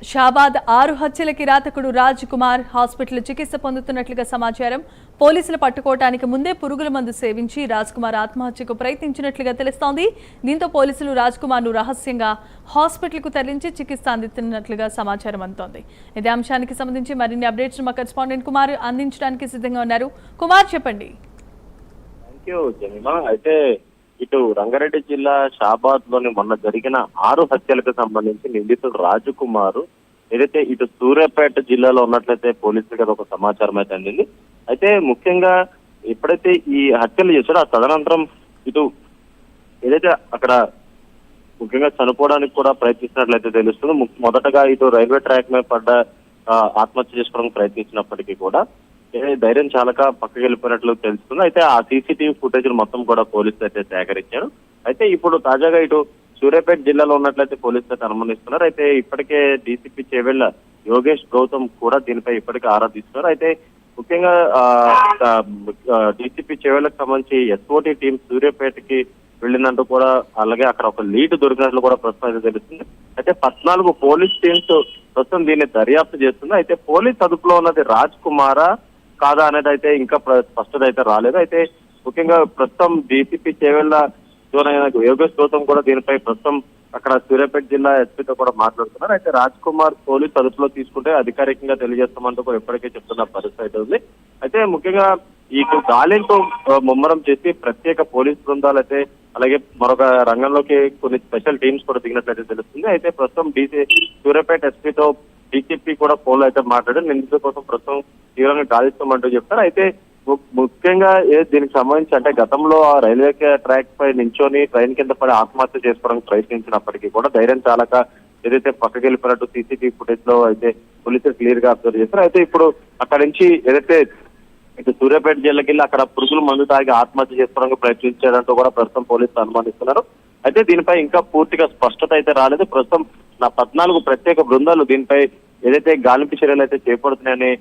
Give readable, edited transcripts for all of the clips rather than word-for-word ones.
షాబాద్ 6 హత్యల కిరాతకుడు రాజ్ కుమార్ హాస్పిటల్ చికిత్స పొందుతున్నట్లుగా సమాచారం. పోలీసులు పట్టుకోవడానికి ముందే పురుగుల మందు సేవించి రాజ్ కుమార్ ఆత్మహత్యకు ప్రయత్నించినట్లుగా తెలుస్తోంది. దీంతో పోలీసులు రాజ్ కుమార్ ను రహస్యంగా హాస్పిటల్ కు తరలించి చికిత్స అందిస్తున్నట్లుగా సమాచారం అందుతోంది. ఇదే అంశానికి సంబంధించి మరిన్ని అప్డేట్స్ మా కరెస్పాండెంట్ కుమార్ అందించడానికి సిద్ధంగా ఉన్నారు. కుమార్, చెప్పండి. అయితే ఇటు రంగారెడ్డి జిల్లా షాబాద్ లోని మొన్న జరిగిన 6 హత్యలకు సంబంధించి నిందితుడు రాజు కుమార్ ఏదైతే ఇటు సూర్యాపేట జిల్లాలో ఉన్నట్లయితే పోలీసులకు ఒక సమాచారం అయితే అందింది. అయితే ముఖ్యంగా ఎప్పుడైతే ఈ హత్యలు చేశాడో ఆ తదనంతరం ఇటు ఏదైతే అక్కడ ముఖ్యంగా చనిపోవడానికి కూడా ప్రయత్నిస్తున్నట్లయితే తెలుస్తుంది. మొదటగా ఇటు రైల్వే ట్రాక్ మీద పడ్డ ఆత్మహత్య చేసుకోవడానికి ప్రయత్నించినప్పటికీ కూడా ధైర్యం చాలక పక్కకి వెళ్ళిపోయినట్లు తెలుస్తుంది. అయితే ఆ సీసీటీవీ ఫుటేజ్ మొత్తం కూడా పోలీసులు అయితే సేకరించారు. అయితే ఇప్పుడు తాజాగా ఇటు సూర్యాపేట జిల్లాలో ఉన్నట్లయితే పోలీసులు అయితే అనుమానిస్తున్నారు. అయితే ఇప్పటికే డీసీపీ చేవెళ్ల యోగేష్ గౌతమ్ కూడా దీనిపై ఇప్పటికే ఆరా తీస్తున్నారు. అయితే ముఖ్యంగా డీసీపీ చేవెళ్లకు సంబంధించి ఎస్ఓటీ టీం సూర్యాపేటకి వెళ్ళినట్టు కూడా, అలాగే అక్కడ ఒక లీడ్ దొరికినట్లు కూడా ప్రస్తుతం అయితే తెలుస్తుంది. అయితే 14 పోలీస్ టీమ్స్ ప్రస్తుతం దీన్ని దర్యాప్తు చేస్తుంది. అయితే పోలీస్ అదుపులో ఉన్నది రాజ్ కుమారా కాదా అనేది అయితే ఇంకా స్పష్టత అయితే రాలేదు. అయితే ముఖ్యంగా ప్రస్తుతం డీసీపీ చేవెళ్ల యోగేష్ గౌతమ్ కూడా దీనిపై ప్రస్తుతం అక్కడ సూర్యాపేట జిల్లా ఎస్పీతో కూడా మాట్లాడుతున్నారు. అయితే రాజ్ కుమార్ పోలీస్ అదుపులో తీసుకుంటే అధికారికంగా తెలియజేస్తామంటూ కూడా ఇప్పటికే చెప్తున్న పరిస్థితి ఉంది. అయితే ముఖ్యంగా ఈ గాలింపు ముమ్మరం చేసి ప్రత్యేక పోలీస్ బృందాలు అయితే అలాగే మరొక రంగంలోకి కొన్ని స్పెషల్ టీమ్స్ కూడా దిగినట్లయితే తెలుస్తుంది. అయితే ప్రస్తుతం సూర్యాపేట ఎస్పీతో డీసీపీ కూడా ఫోన్లో అయితే మాట్లాడి నిందితుల కోసం ప్రస్తుతం తీవ్రంగా గాలిస్తామంటూ చెప్తారు. అయితే ముఖ్యంగా దీనికి సంబంధించి అంటే గతంలో ఆ రైల్వే ట్రాక్ పై నించొని ట్రైన్ కింద పడి ఆత్మహత్య చేసుకోవడానికి ప్రయత్నించినప్పటికీ కూడా ధైర్యం చాలక ఏదైతే పక్కకి వెళ్ళిపోయినట్టు సీసీటీవీ ఫుటేజ్ లో అయితే పోలీసులు క్లియర్ గా అబ్జర్వ్ చేస్తారు. అయితే ఇప్పుడు అక్కడి నుంచి ఏదైతే ఇటు సూర్యాపేట జిల్లాకి వెళ్ళి అక్కడ పురుగుల మందు తాగి ఆత్మహత్య చేసుకోవడానికి ప్రయత్నించారంటూ కూడా ప్రస్తుతం పోలీసులు అనుమానిస్తున్నారు. అయితే దీనిపై ఇంకా పూర్తిగా స్పష్టత అయితే రాలేదు. ప్రస్తుతం 14 ప్రత్యేక బృందాలు దీనిపై ఏదైతే గాలింపు చర్యలు అయితే చేపడుతున్నాయని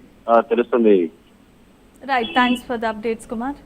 తెలుస్తుంది. Right, thanks for the updates Kumar.